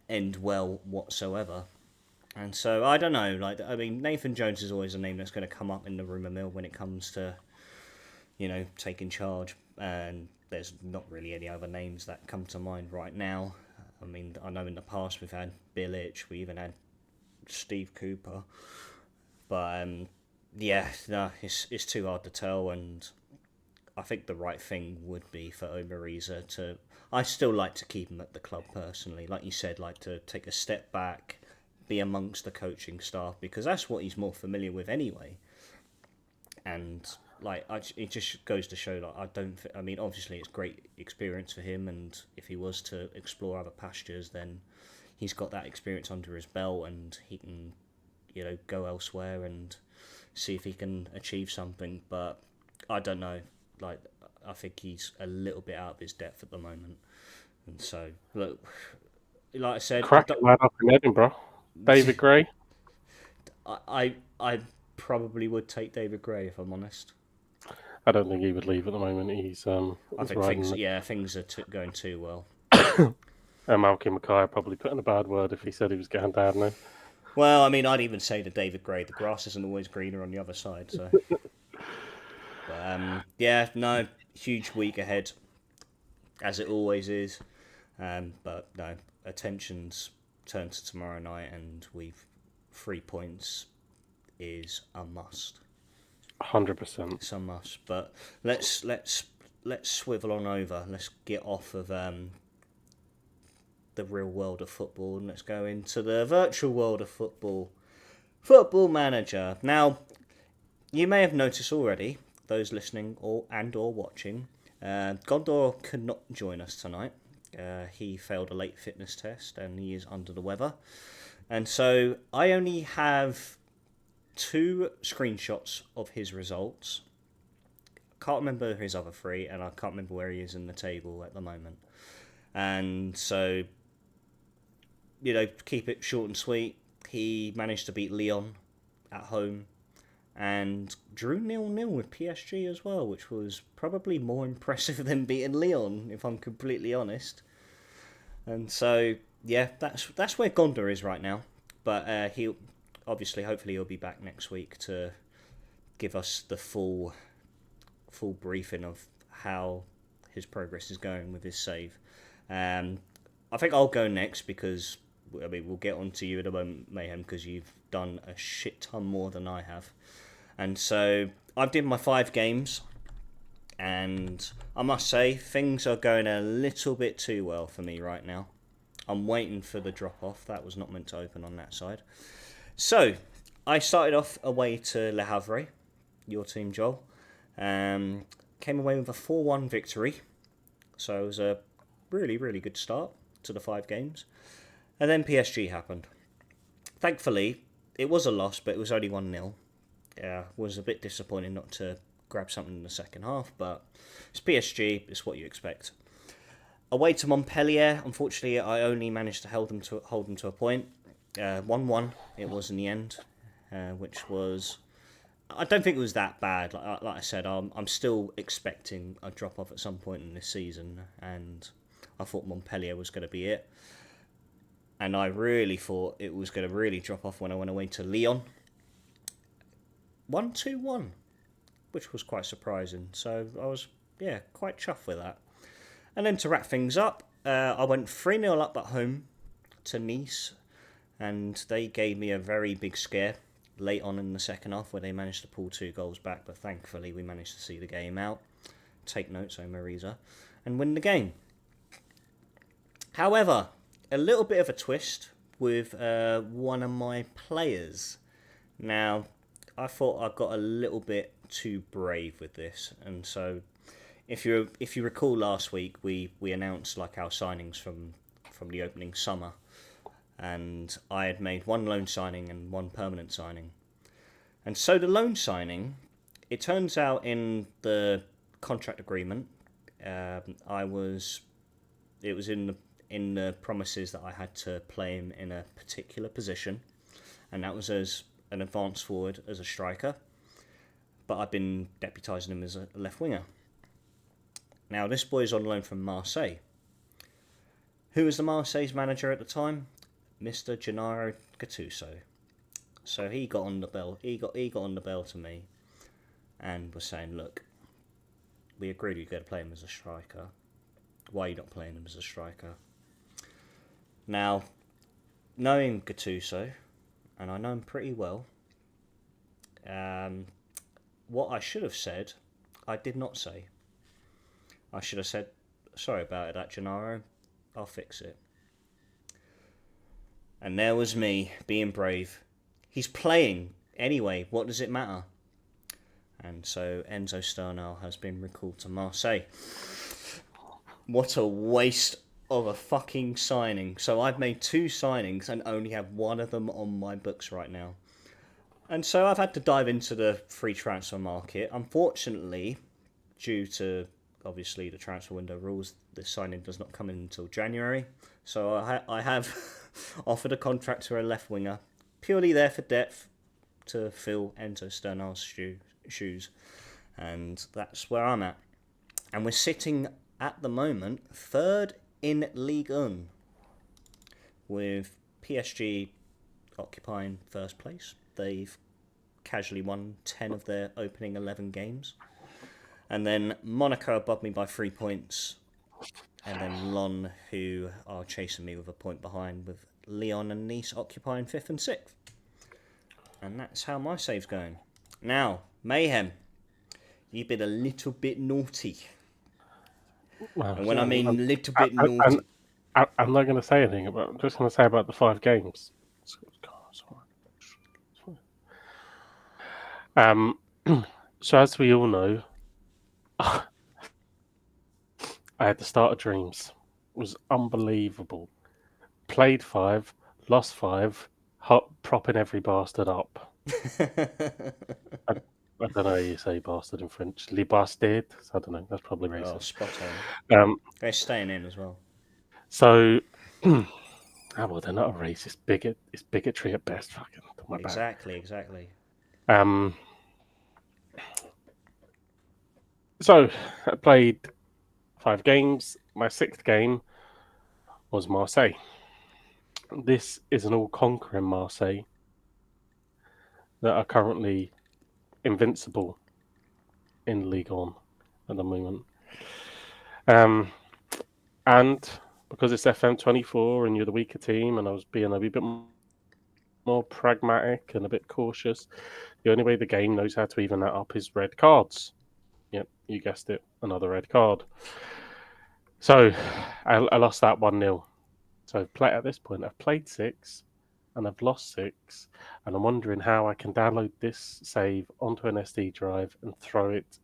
Speaker 2: end well whatsoever. And so I don't know. Nathan Jones is always a name that's going to come up in the rumour mill when it comes to, taking charge. And there's not really any other names that come to mind right now. I know in the past we've had Bilic, we even had Steve Cooper, but it's too hard to tell. And I think the right thing would be for Omer Riza to. I still like to keep him at the club personally, like you said, like to take a step back, be amongst the coaching staff, because that's what he's more familiar with anyway. And it just goes to show, obviously it's great experience for him, and if he was to explore other pastures, then he's got that experience under his belt, and he can, go elsewhere and see if he can achieve something. But I don't know, I think he's a little bit out of his depth at the moment. And so, look, like I said,
Speaker 1: Crack lad up in Edinburgh. David Gray.
Speaker 2: I probably would take David Gray, if I'm honest.
Speaker 1: I don't think he would leave at the moment. He's
Speaker 2: I think things are going too well.
Speaker 1: Malky Mackay probably put in a bad word if he said he was getting down now.
Speaker 2: Well, I'd even say to David Gray, the grass isn't always greener on the other side. So, but, huge week ahead, as it always is. But no, attention's turned to tomorrow night, and 3 points is a must.
Speaker 1: 100%.
Speaker 2: It's a must. But let's swivel on over. Let's get off of the real world of football, and let's go into the virtual world of football. Football Manager. Now, you may have noticed already, those listening or watching, Gondor could not join us tonight. He failed a late fitness test, and he is under the weather. And so I only have 2 screenshots of his results. I can't remember his other 3, and I can't remember where he is in the table at the moment. And so, keep it short and sweet. He managed to beat Lyon at home and drew 0-0 with PSG as well, which was probably more impressive than beating Lyon, if I'm completely honest. And so, yeah, that's where Gondor is right now. But he'll obviously, hopefully, he'll be back next week to give us the full briefing of how his progress is going with his save. I think I'll go next because we'll get on to you in a moment, Mayhem, because you've done a shit ton more than I have. And so I've did my 5 games, and I must say things are going a little bit too well for me right now. I'm waiting for the drop off. That was not meant to open on that side. So I started off away to Le Havre, your team, Joel. Came away with a 4-1 victory. So it was a really, really good start to the 5 games. And then PSG happened. Thankfully, it was a loss, but it was only 1-0. Was a bit disappointing not to grab something in the second half, but it's PSG, it's what you expect. Away to Montpellier, unfortunately, I only managed to hold them to a point. 1-1 it was in the end, which was... I don't think it was that bad. Like I said, I'm still expecting a drop-off at some point in this season, and I thought Montpellier was going to be it. And I really thought it was going to really drop off when I went away to Lyon. 1-2-1, which was quite surprising. So I was, quite chuffed with that. And then to wrap things up, I went 3-0 up at home to Nice, and they gave me a very big scare late on in the second half where they managed to pull 2 goals back, but thankfully we managed to see the game out. Take notes, Omer Riza, and win the game. However, a little bit of a twist with one of my players. Now, I thought I got a little bit too brave with this, and so if you recall last week, we announced like our signings from the opening summer, and I had made one loan signing and one permanent signing. And so the loan signing, it turns out in the contract agreement, it was in the promises that I had to play him in a particular position, and that was as an advanced forward, as a striker. But I've been deputising him as a left winger. Now this boy's on loan from Marseille. Who was the Marseille's manager at the time? Mr. Gennaro Gattuso. So he got on the bell. He got on the bell to me, and was saying, "Look, we agreed you're going to play him as a striker. Why are you not playing him as a striker?" Now, knowing Gattuso, and I know him pretty well, what I should have said, I did not say. I should have said, "Sorry about that, Gennaro. I'll fix it." And there was me being brave. He's playing anyway. What does it matter? And so Enzo Sternal has been recalled to Marseille. What a waste of a fucking signing. So I've made 2 signings and only have one of them on my books right now. And so I've had to dive into the free transfer market. Unfortunately, due to obviously the transfer window rules, the signing does not come in until January. So I have offered a contract to a left winger, purely there for depth, to fill Enzo Sternal's shoes. And that's where I'm at. And we're sitting at the moment 3rd in Ligue 1, with PSG occupying 1st place. They've casually won 10 of their opening 11 games. And then Monaco above me by 3 points. And then Lyon, who are chasing me with a point behind, with Lyon and Nice occupying 5th and 6th. And that's how my save's going. Now, Mayhem, you've been a little bit naughty.
Speaker 1: Well,
Speaker 2: And when I mean a little bit naughty...
Speaker 1: I'm not going to say anything about. I'm just going to say about the 5 games. So as we all know, I had the start of dreams. It was unbelievable. Played 5, lost 5, propping every bastard up. I don't know how you say bastard in French. Les bastards. I don't know. That's probably racist.
Speaker 2: Oh, spot on. They're staying in as well.
Speaker 1: So, well, they're not a race. It's bigotry at best. Fucking
Speaker 2: Exactly.
Speaker 1: So I played 5 games. My 6th game was Marseille. This is an all-conquering Marseille that are currently invincible in Ligue 1 at the moment. And because it's FM24 and you're the weaker team, and I was being a wee bit more pragmatic and a bit cautious, the only way the game knows how to even that up is red cards. Yep, you guessed it, another red card. So I lost that 1-0. So at this point, I've played 6 and I've lost 6, and I'm wondering how I can download this save onto an SD drive and throw it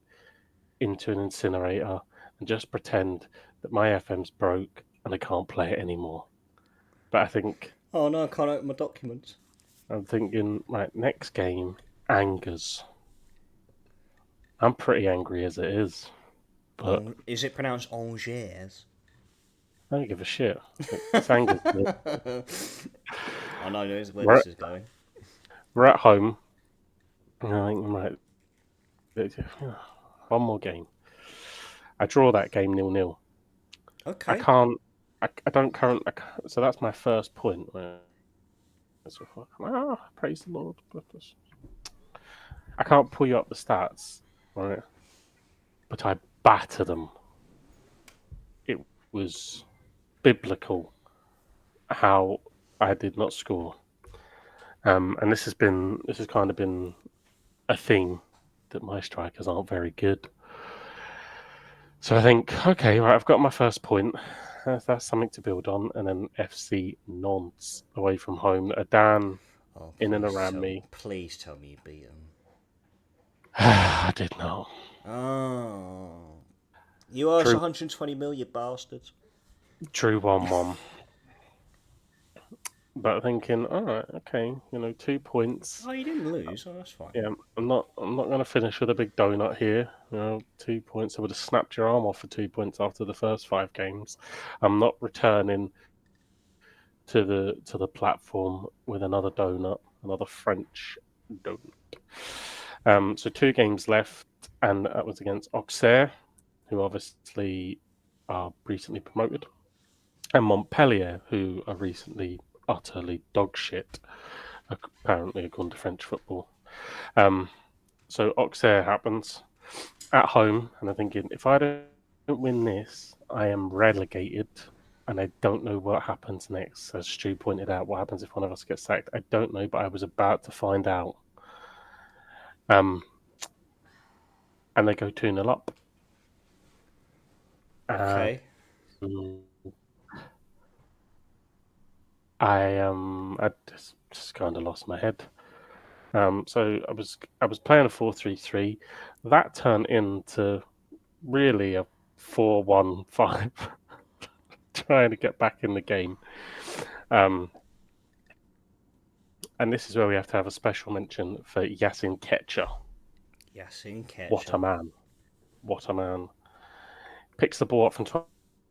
Speaker 1: into an incinerator and just pretend that my FM's broke and I can't play it anymore. But I think...
Speaker 2: Oh no, I can't open my documents.
Speaker 1: I'm thinking, right, next game, angers. I'm pretty angry as it is. But
Speaker 2: is it pronounced Angers?
Speaker 1: I don't give a shit. It's angers.
Speaker 2: I know where this is going.
Speaker 1: We're at home. And I think, right, one more game. I draw that game 0-0.
Speaker 2: Okay.
Speaker 1: I don't currently... So that's my first point. Praise the Lord. I can't pull you up the stats, right? But I batter them. It was biblical how I did not score. And this has kind of been a thing, that my strikers aren't very good. So I think, okay, right, I've got my first point. That's something to build on. And then FC Nantes away from home. Adan in and around me.
Speaker 2: Please tell me you beat them.
Speaker 1: I did not.
Speaker 2: Oh. You owe us 120 million, you bastards.
Speaker 1: True 1-1. but thinking, all right, okay, 2 points.
Speaker 2: Oh, you didn't lose. Oh, that's fine.
Speaker 1: Yeah, I'm not going to finish with a big donut here. 2 points. I would have snapped your arm off for 2 points after the first 5 games. I'm not returning to the platform with another donut, another French donut. So 2 games left, and that was against Auxerre, who obviously are recently promoted, and Montpellier, who are recently utterly dog shit, apparently according to French football. Um, so Auxerre happens at home, and I'm thinking, if I don't win this, I am relegated, and I don't know what happens next. As Stu pointed out, what happens if one of us gets sacked? I don't know, but I was about to find out. Um, and they go 2-0 up.
Speaker 2: Okay.
Speaker 1: I just kind of lost my head. So I was playing a 4-3-3. That turned into really a 4-1-5, trying to get back in the game. And this is where we have to have a special mention for Yasin Ketcher.
Speaker 2: Yasin Ketcher.
Speaker 1: What a man! What a man! Picks the ball up from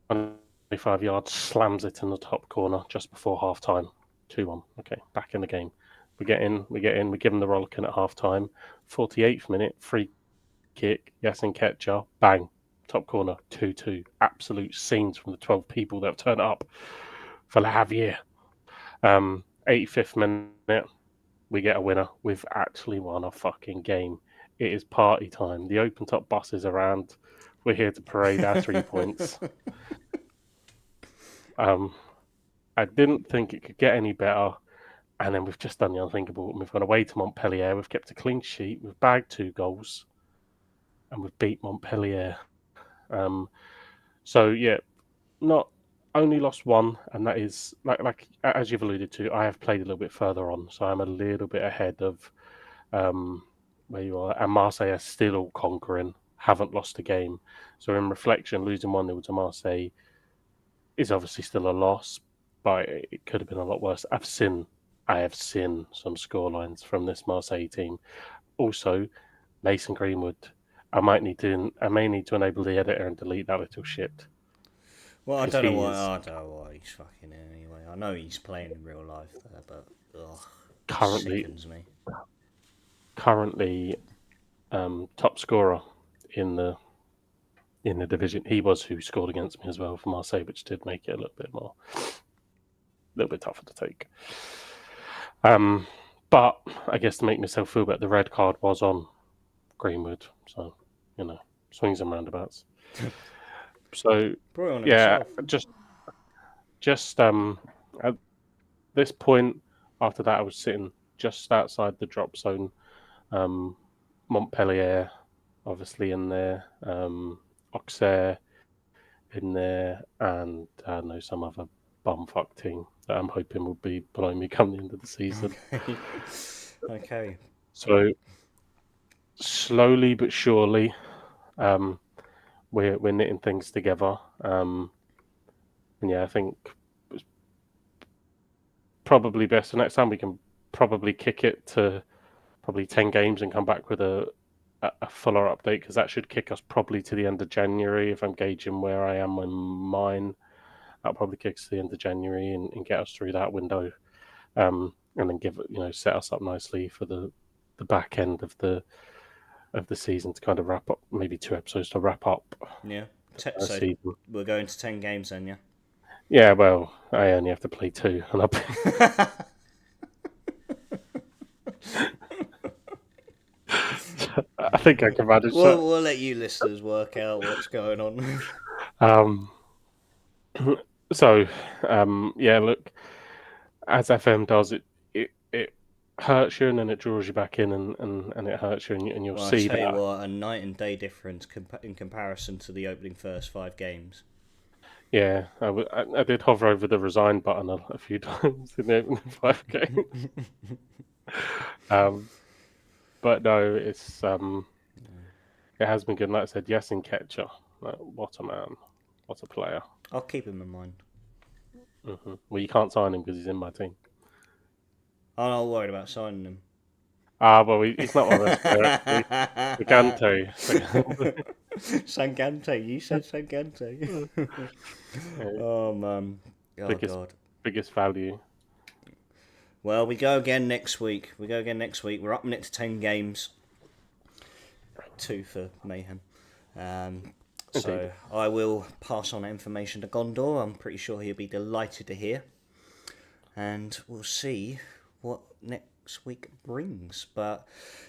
Speaker 1: 25 yards, slams it in the top corner just before half time. 2-1. Okay, back in the game. We get in, we give him the rollicking at half time. 48th minute, free kick, Yasin Ketcher, bang, top corner, 2-2. Absolute scenes from the 12 people that have turned up for La Havre. 85th minute, we get a winner. We've actually won a fucking game. It is party time. The open top bus is around. We're here to parade our 3 points. I didn't think it could get any better. And then we've just done the unthinkable. We've gone away to Montpellier. We've kept a clean sheet. We've bagged 2 goals. And we've beat Montpellier. So, yeah, not only lost 1. And that is, like as you've alluded to, I have played a little bit further on. So I'm a little bit ahead of where you are. And Marseille are still all conquering. Haven't lost a game. So in reflection, losing 1-0 to Marseille is obviously still a loss, but it could have been a lot worse. I have seen some scorelines from this Marseille team. Also, Mason Greenwood. I may need to enable the editor and delete that little shit.
Speaker 2: Well, I
Speaker 1: Because
Speaker 2: don't know
Speaker 1: he
Speaker 2: why.
Speaker 1: is
Speaker 2: I don't know why he's fucking in anyway. I know he's playing in real life there, but
Speaker 1: currently
Speaker 2: sickens me.
Speaker 1: Top scorer in the division. He was who scored against me as well for Marseille, which did make it a little bit tougher to take. But I guess to make myself feel better, the red card was on Greenwood, so swings and roundabouts. So
Speaker 2: Probably on
Speaker 1: yeah,
Speaker 2: himself.
Speaker 1: just at this point, after that, I was sitting just outside the drop zone. Montpellier, obviously in there, Auxerre in there, and I know some other bumfuck team that I'm hoping will be below me come the end of the season.
Speaker 2: Okay.
Speaker 1: So slowly but surely, we're knitting things together. And yeah, I think it's probably best. So next time we can probably kick it to probably 10 games and come back with a fuller update, because that should kick us probably to the end of January if I'm gauging where I am in mine. That'll probably kick us to the end of January and get us through that window, and then set us up nicely for the back end of the season to kind of wrap up, maybe 2 episodes to wrap up
Speaker 2: Yeah.
Speaker 1: the
Speaker 2: So
Speaker 1: season.
Speaker 2: we're going to 10 games then, yeah.
Speaker 1: Yeah, well, I only have to play 2, and I think I can manage that.
Speaker 2: We'll let you listeners work out what's going on.
Speaker 1: Um, so, yeah, look, as FM does, it hurts you and then it draws you back in, and it hurts you, and you'll
Speaker 2: Well, I
Speaker 1: see
Speaker 2: tell you
Speaker 1: that.
Speaker 2: what, a night and day difference in comparison to the opening first 5 games.
Speaker 1: Yeah, I did hover over the resign button a few times in the opening 5 games. But no, it has been good. Like I said, Yasin Ketcher, what a man, what a player.
Speaker 2: I'll keep him in mind.
Speaker 1: Well, you can't sign him because he's in my team.
Speaker 2: I'm not worried about signing him.
Speaker 1: Well, he's not on us. We can too.
Speaker 2: Sangante, you said Sangante. Oh man, oh
Speaker 1: biggest
Speaker 2: god.
Speaker 1: biggest value.
Speaker 2: Well, we go again next week. We're up next to 10 games. 2 for Mayhem. So I will pass on that information to Gondor. I'm pretty sure he'll be delighted to hear. And we'll see what next week brings. But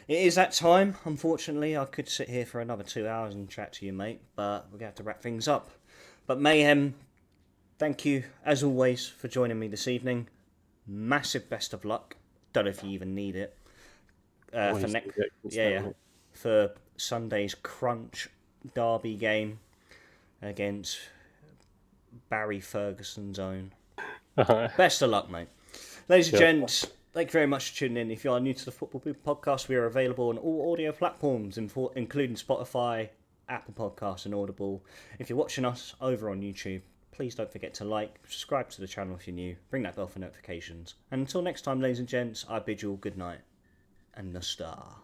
Speaker 2: it is that time. Unfortunately, I could sit here for another 2 hours and chat to you, mate. But we're going to have to wrap things up. But Mayhem, thank you, as always, for joining me this evening. Massive best of luck. Don't know if you even need it. For Sunday's Crunch Derby game against Barry Ferguson's own. Best of luck, mate. Ladies and gents, thank you very much for tuning in. If you are new to the Football People Podcast, we are available on all audio platforms, including Spotify, Apple Podcasts, and Audible. If you're watching us over on YouTube, please don't forget to like, subscribe to the channel if you're new, ring that bell for notifications. And until next time, ladies and gents, I bid you all good night and the star.